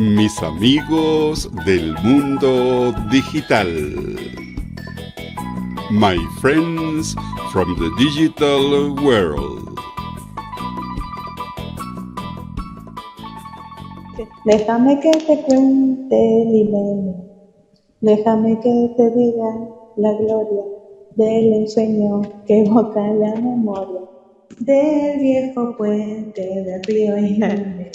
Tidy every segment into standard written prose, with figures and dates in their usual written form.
Mis amigos del mundo digital. My friends from the digital world. Déjame que te cuente el email. Déjame que te diga la gloria del ensueño que evoca la memoria del viejo puente del río y la almera.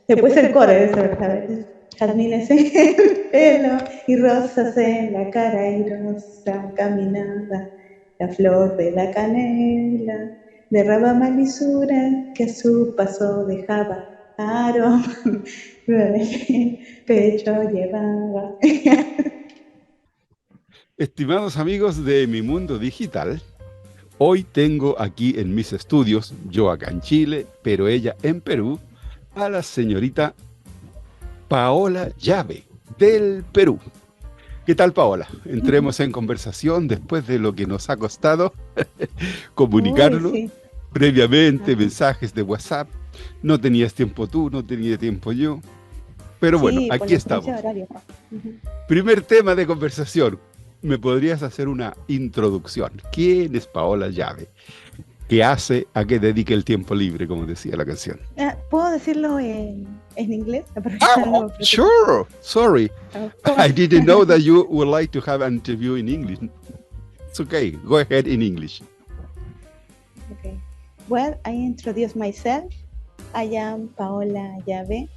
Después el coro de eso, ¿sabes? Jazmines en el pelo y rosas en la cara airosa caminaba la flor de la canela, derramaba lisura que a su paso dejaba aroma, el pecho llevaba. Estimados amigos de mi mundo digital, hoy tengo aquí en mis estudios, yo acá en Chile, pero ella en Perú, a la señorita Paola LLave, del Perú. ¿Qué tal, Paola? Entremos en conversación después de lo que nos ha costado comunicarlo Sí. previamente, mensajes de WhatsApp. No tenías tiempo tú, no tenía tiempo yo. Pero bueno, Sí, por aquí la diferencia estamos. de horario. Primer tema de conversación. ¿Me podrías hacer una introducción? ¿Quién es Paola LLave? ¿Qué hace? ¿A qué dedica el tiempo libre, como decía la canción? ¿Puedo decirlo en inglés? Oh, sure. Sorry. I didn't know that you would like to have an interview in English. It's okay. Go ahead in English. Okay. Well, I introduce myself. I am Paola LLave.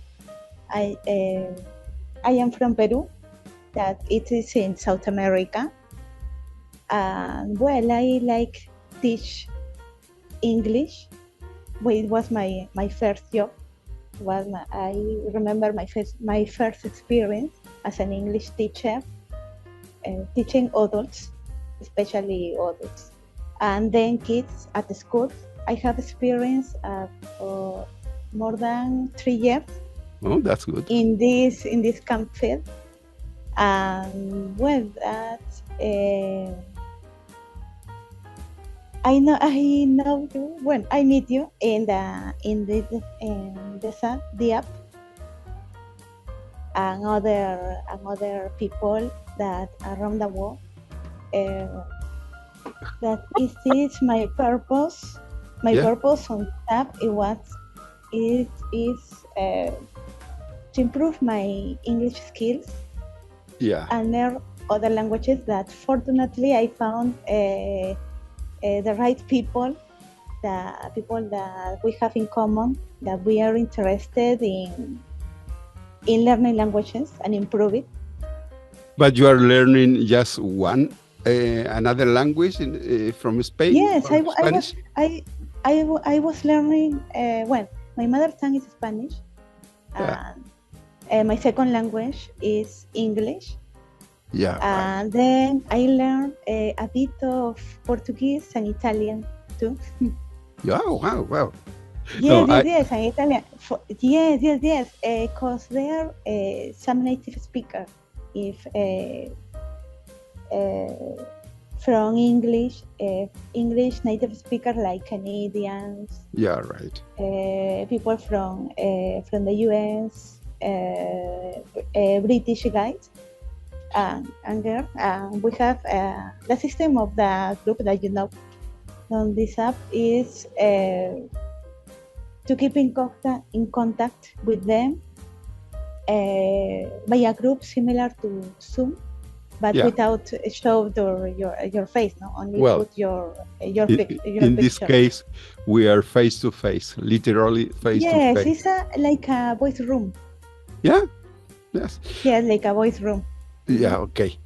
I am from Peru, that it is in South America. Well, I like teach English. Well, it was my first job. I remember my first experience as an English teacher, teaching adults, especially adults, and then kids at the school. I have experience more than 3 years. Oh, that's good. In this camp field, and well, that I know you. Well, I meet you in the app, and other people that around the world. That is my purpose. My purpose on app is to improve my English skills and learn other languages. That fortunately I found the right people, the people that we have in common, that we are interested in learning languages and improve it. But you are learning just one another language from Spain? Yes, Spanish? I was learning. Well, my mother tongue is Spanish. My second language is English. And then I learned a bit of Portuguese and Italian too. Wow. Yes, and Italian. Yes. Because there are some native speakers. If from English native speakers like Canadians. Yeah, right. People from the US, British guys. And girl, we have the system of the group that you know on this app is to keep in contact with them by a group similar to Zoom, but without show your face, no? Only put your picture. In this case, we are face to face, literally face to face. Yes, it's like a voice room. Yeah. Yes. Yeah, like a voice room. Yeah, okay.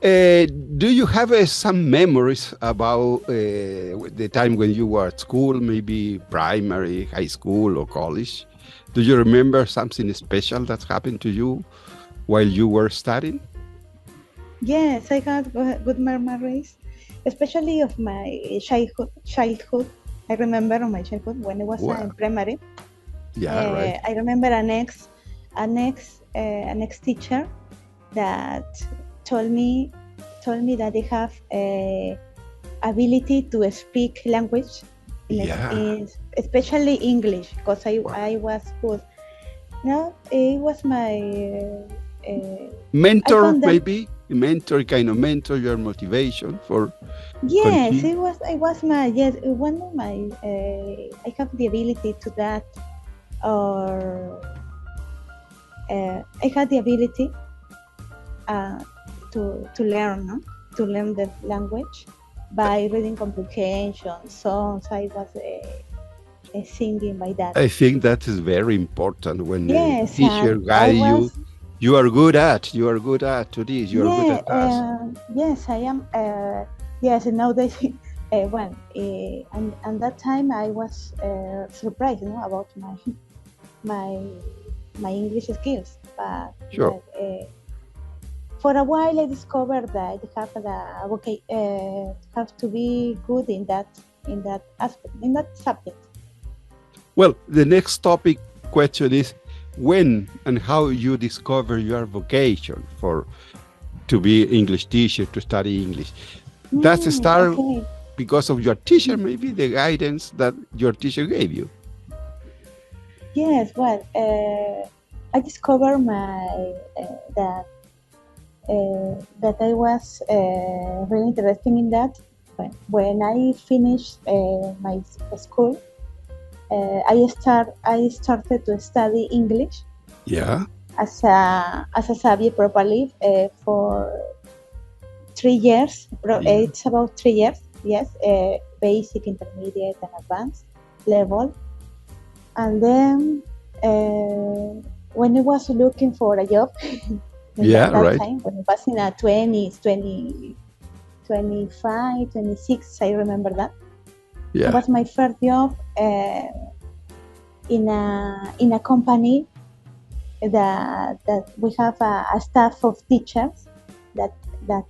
Do you have some memories about the time when you were at school, maybe primary, high school, or college? Do you remember something special that happened to you while you were studying? Yes, I had good memories, especially of my childhood. I remember on my childhood when I was in primary. Yeah, right. I remember an ex teacher that told me that they have ability to speak language, especially English, because I was good No, it was my. I Mentor, found that. maybe? Mentor, kind of mentor, your motivation for Yes, continue. it was. It was my. Yes, one of my. I have the ability to that, or I had the ability uh, to learn, no? To learn the language by reading comprehension songs. I was singing by that. I think that is very important when a Yes, teacher and I guide you. was. You are good at to this, you are good Yeah, at that. yes, I am. Yes, nowadays, when and that time I was surprised, about my my English skills. Sure. But for a while, I discovered that I have have to be good in that aspect, in that subject. Well, the next topic question is when and how you discover your vocation for to be English teacher, to study English. Does it start Okay. because of your teacher, maybe the guidance that your teacher gave you? Yes. Well, I discovered that I was really interested in that when I finished my school. I started to study English Yeah. as a subject properly for 3 years. Yeah. It's about 3 years. Yes, basic, intermediate, and advanced level. And then when I was looking for a job in Yeah, that right. time, when I was in a 20s, 20, 25, 26, I remember that. It Yeah. was my first job in a company that we have a staff of teachers that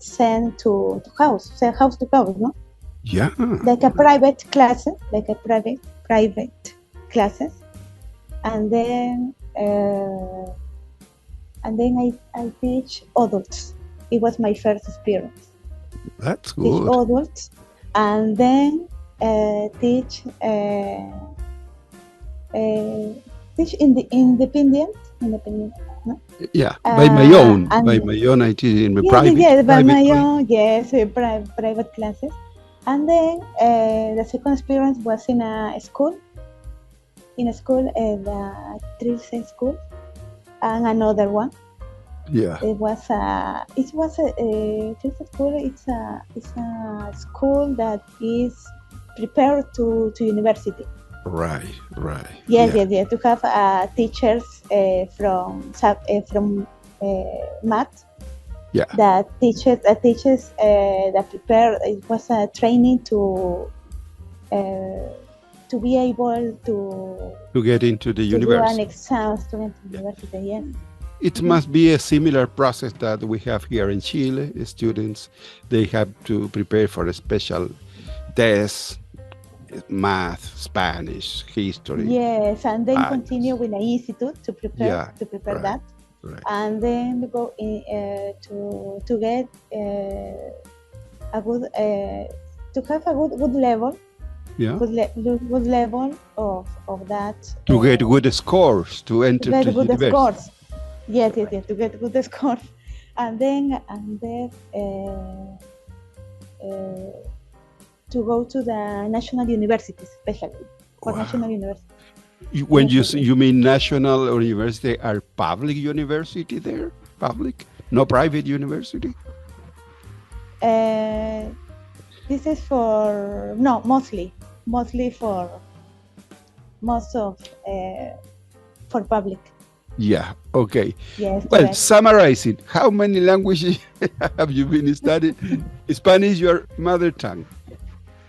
send send house to house, no? Yeah. Like a private classes, like a private classes, and then I teach adults. It was my first experience. That's Teach good. adults, and then teach uh, teach in the independent, no? Yeah. By my own. By And my own, I teach in the yes, yes, private, yes, by my privately. own, yes, private classes. And then the second experience was in a school, the Trilce school, and another one. Yeah. It was a Trilce school. It's a school that is prepared to university. Right. Right. Yes, Yeah. yes, yes. To have teachers from math Yeah. that prepare. It was a training uh, to be able To get into the to do an university. exam student Yeah. university. Yes. It Mhm. must be a similar process that we have here in Chile. Students, they have to prepare for a special test, math, Spanish, history. Yes, and then continue Science. with an institute Yeah, to prepare right, that, right. and then go to get a good to have a good level, Yeah, good level of that, to get good scores to to enter get to good university. scores. Yes, yes, Right. yes, to get good scores, and then uh, to go to the national universities, especially for national Wow. university. When Yes, you yes, yes. you mean national or university, are public university there? Public, no private university. Uh, this is for no, mostly for most of for public. Yeah. Okay. Yes, Well, correct. summarizing, how many languages have you been studying? Spanish, your mother tongue.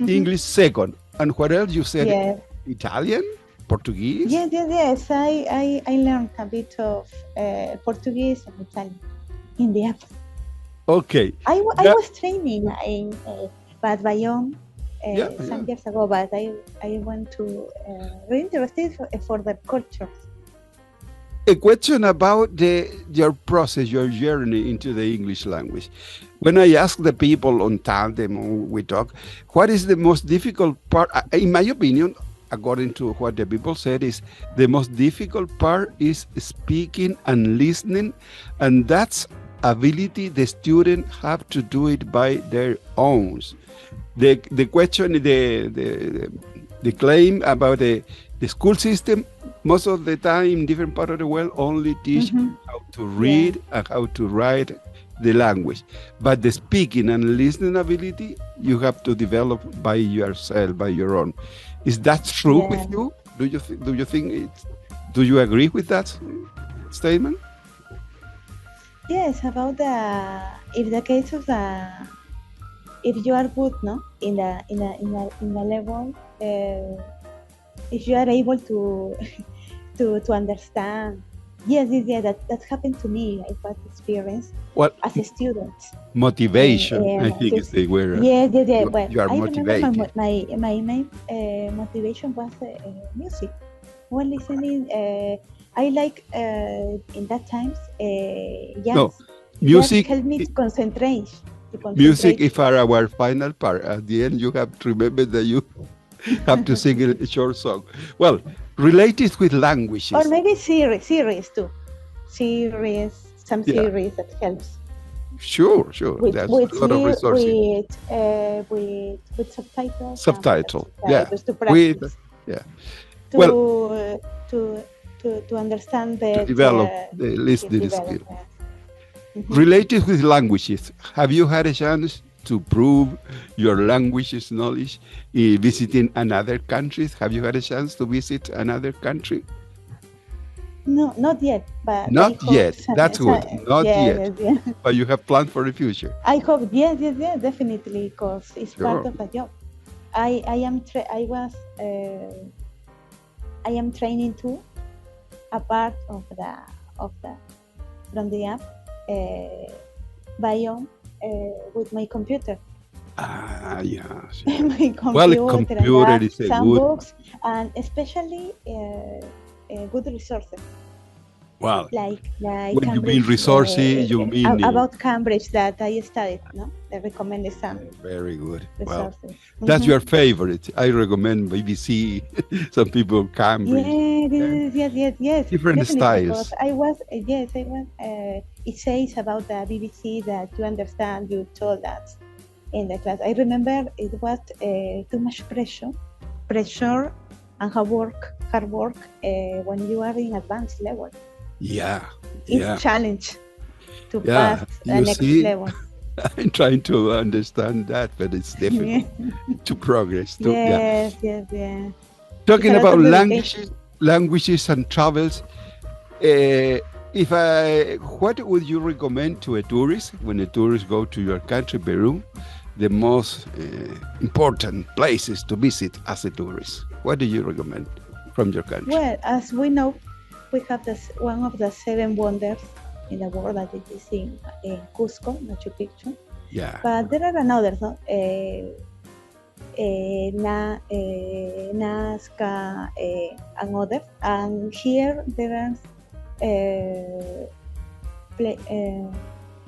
Mm-hmm. English second. And what else you said? Yes, Italian? Portuguese? yes, yes, yes. I learned a bit of Portuguese and Italian in the app. Okay. I Yeah, was training in Bad Bayonne yeah, some yeah. years ago, but I went to really interested for the culture. A question about your process, your journey into the English language. When I ask the people on tandem, we talk, what is the most difficult part? In my opinion, according to what the people said, is the most difficult part is speaking and listening, and that's ability the student have to do it by their own. The question, the claim about the school system, most of the time in different part of the world only teach how to read and how to write the language, but the speaking and listening ability you have to develop by yourself, by your own. Is that true with you? Do you think it's, do you agree with that statement? Yes, about if the case of if you are good, no, in the level, if you are able to to understand. Yes, that happened to me. I had experience as a student. Motivation, I think is the word. Yes. You are I motivated. remember my main motivation was music. When listening, I like in that times, yes. No, music helped me to concentrate. Music is for our final part. At the end, you have to remember that you have to sing a short song. Well, related with languages. Or maybe series too. Some series that helps. Sure. That's a lot of resources. With subtitles. Subtitle, to practice. Well, to understand better. To develop the listening skill. Related with languages, have you had a chance to prove your languages knowledge visiting another countries? Have you had a chance to visit another country? No, not yet. But not yet. That's good. Not yet. Yes. But you have plans for the future. I hope. Yes, definitely, because it's part of the job. I am training too, a part of the from the app. Bio with my computer. Yes. My computer. Well, computer is a some good books and especially good resources. Well, like when you mean resources, you mean about Cambridge that I studied. No, they recommended some. Very good. Resources. Well, that's your favorite. I recommend BBC. Some people Cambridge. Yes. Different styles. I was. It says about the BBC that you understand. You told that in the class. I remember it was too much pressure and hard work when you are in advanced level. It's challenge to pass the next level. I'm trying to understand that, but it's difficult to progress. Yes. Talking about languages and travels, what would you recommend to a tourist when a tourist go to your country, Peru? The most important places to visit as a tourist. What do you recommend from your country? Well, as we know, we have one of the 7 wonders in the world that it is in Cusco, Machu Picchu. Yeah. But there are others, no? Nazca and others. And here there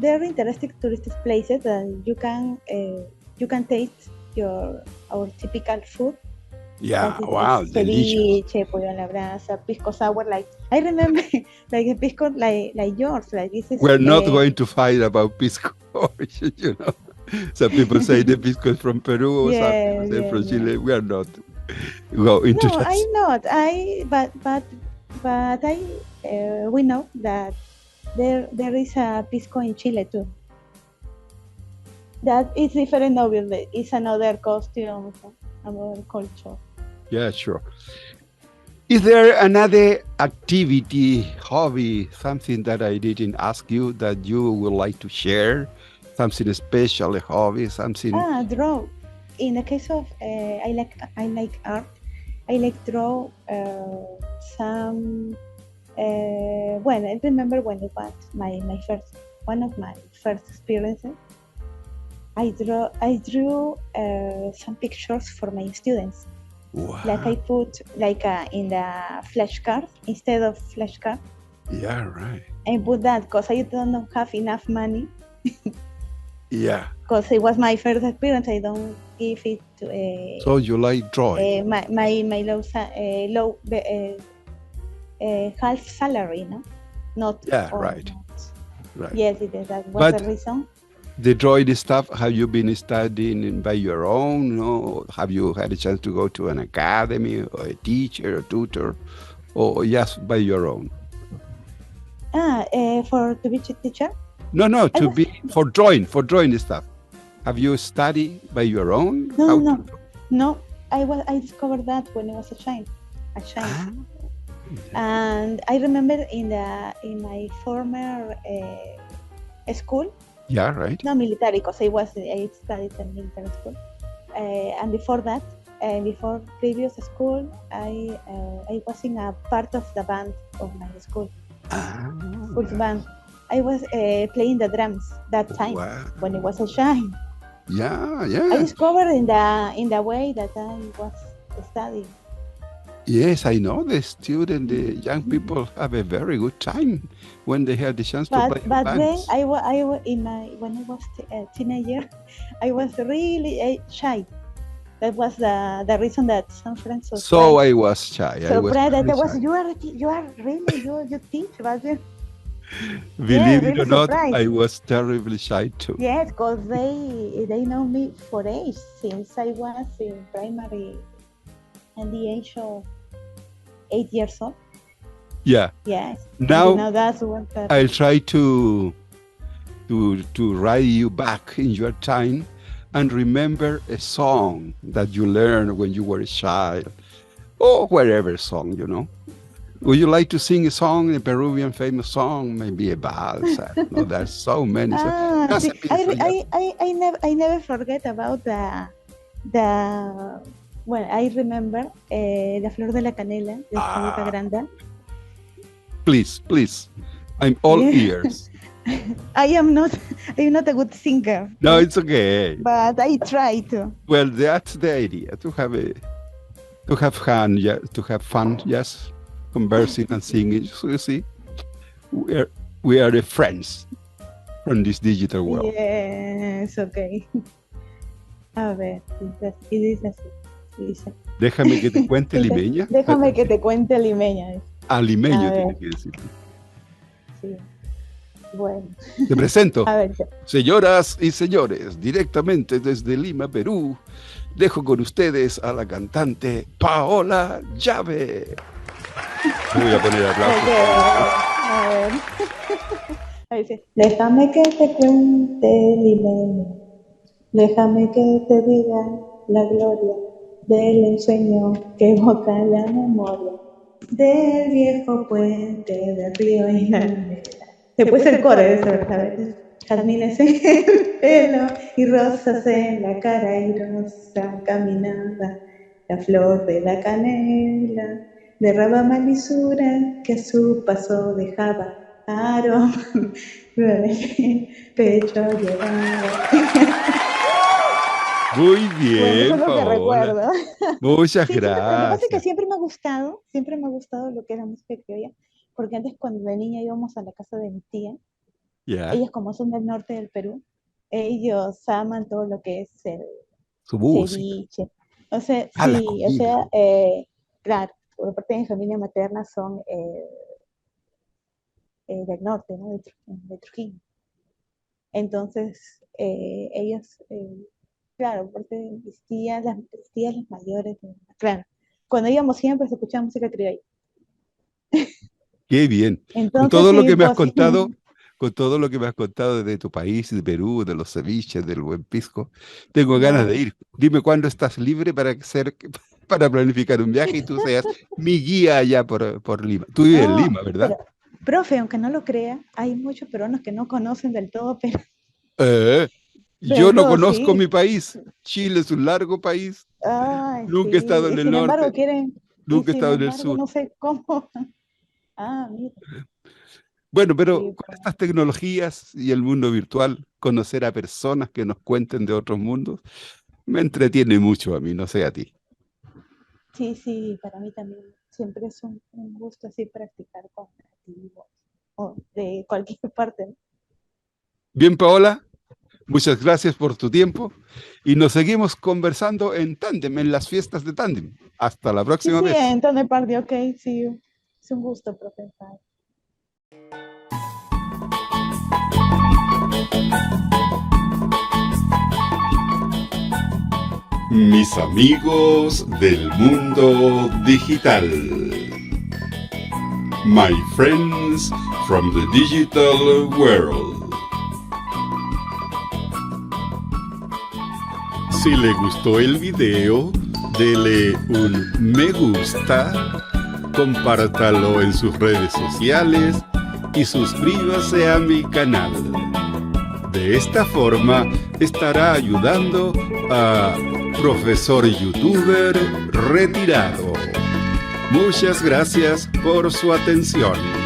are interesting tourist places that you can taste our typical food. Yeah, wow, delicious. Ceviche, pollo a la brasa, pisco sour. Like I remember, like a pisco, like yours. Like this is. We're not going to fight about pisco. You know, some people say the pisco is from Peru, some people say from Chile. We are not go into that. I'm not. But we know that there is a pisco in Chile too. That is different, obviously. It's another costume, another culture. Yeah, sure. Is there another activity, hobby, something that I didn't ask you that you would like to share? Something special, a hobby, something? Draw. In the case of I like art. I like draw some. Well, I remember when it was one of my first experiences. I drew some pictures for my students. Wow. Like I put in the flashcard instead of flashcard. Yeah, right. I put that because I don't have enough money Yeah. Because it was my first experience. I don't give it to So you like drawing? my low half salary, no, not Yeah, or right, not. right. Yes, that was the But reason. the drawing stuff, have you been studying by your own? No? Have you had a chance to go to an academy or a teacher or tutor, or just by your own? For to be teacher, No, no, I to was be for drawing stuff. Have you studied by your own no, no, how to no, draw? no. I discovered that when I was a child, Ah, and I remember in my former school, yeah, right. no military, because I studied in military school, and before that, before previous school, I was in a part of the band of my Ah, school's band. I was playing the drums that time wow. when I was a child. Yeah, I yeah. discovered in the way that I was studying. Yes, I know the student, the young people have a very good time when they have the chance to play in But then bands. in my when I was a teenager, I was really shy. That was the reason that some friends So surprised I was shy. I was surprised that very I was shy. you are really you teach, but yeah, Believe it really or not, surprised. I was terribly shy too. Yes, because they know me for age since I was in primary at the age of 8 years old. Yeah. Yes, and Now that's what I'll try to ride you back in your time and remember a song that you learned when you were a child, or whatever song. Would you like to sing a song, a Peruvian famous song, maybe a vals? I don't know. There's so many. So just see, a piece. So just I never forget about the well, I remember La Flor de la Canela de Chavita ah, Granda. please, please. I'm all Yeah. ears. I am not I am not a good singer, No, it's okay. but I try to. Well, that's the idea to have fun, yeah, to have fun, yes, conversing and singing. So you see, we are we are the friends from this digital world. Yes, okay. A ver, y dice así. Y dice, Déjame que te cuente dice, limeña. déjame que te cuente limeña. A Alimeño ver, tiene que decir. sí, bueno. Te presento, A ver, señoras y señores, directamente desde Lima, Perú, dejo con ustedes a la cantante Paola Llave. Le voy a poner aplausos. a ver. A ver, sí. Déjame que te cuente limeña. Déjame que te diga la gloria del ensueño que evoca la memoria del viejo puente del río y la almera. Después el coro de eso, ¿sabes? Jazmines en el pelo y rosas en la cara airosa caminaba la flor de la canela, derramaba lisura que a su paso dejaba aroma, pecho llevaba. Muy Bueno, eso bien, es lo que Paola. recuerdo. Muchas Sí, lo que pasa es que gracias. siempre me ha gustado lo que es la música criolla, porque antes cuando de niña íbamos a la casa de mi tía, Ya, ellas como son del norte del Perú, ellos aman todo lo que es el su música. ceviche. O sea, Ah, la sí, o comida. sea, claro, por parte de mi familia materna son del norte, ¿no? De Trujillo. Entonces, ellos, claro, porque mis tías las mayores, claro, cuando íbamos siempre se escuchaba música criolla. Qué bien. Con Entonces, todo lo sí, que me has pues, contado, con todo lo que me has contado de tu país, de Perú, de los ceviches, del buen pisco, tengo ganas de no, ir. Dime cuándo estás libre para planificar un viaje y tú seas mi guía allá por Lima. Tú vives en no, Lima, ¿verdad? pero, profe, aunque no lo crea, hay muchos peruanos que no conocen del todo, Eh, yo no pero conozco sí, mi país. Chile es un largo país. ay, Nunca he sí, estado en y el sin embargo norte, quieren, y nunca he sin estado en el embargo sur. no sé cómo, mira, Bueno, pero sí, con pues. estas tecnologías y el mundo virtual, conocer a personas que nos cuenten de otros mundos, me entretiene mucho a mí, no sé a ti. Sí, sí, para mí también siempre es un gusto así practicar con nativos o de cualquier parte, ¿no? Bien, Paola, Muchas gracias por tu tiempo y nos seguimos conversando en tándem, en las fiestas de tándem. Hasta la Ci próxima vez. sento, parli, ok, see you. Es un gusto, profesor. Mis amigos del mundo digital. My friends from the digital world. Si le gustó el video, dele un me gusta, compártalo en sus redes sociales y suscríbase a mi canal. De esta forma estará ayudando a Profesor Youtuber Retirado. Muchas gracias por su atención.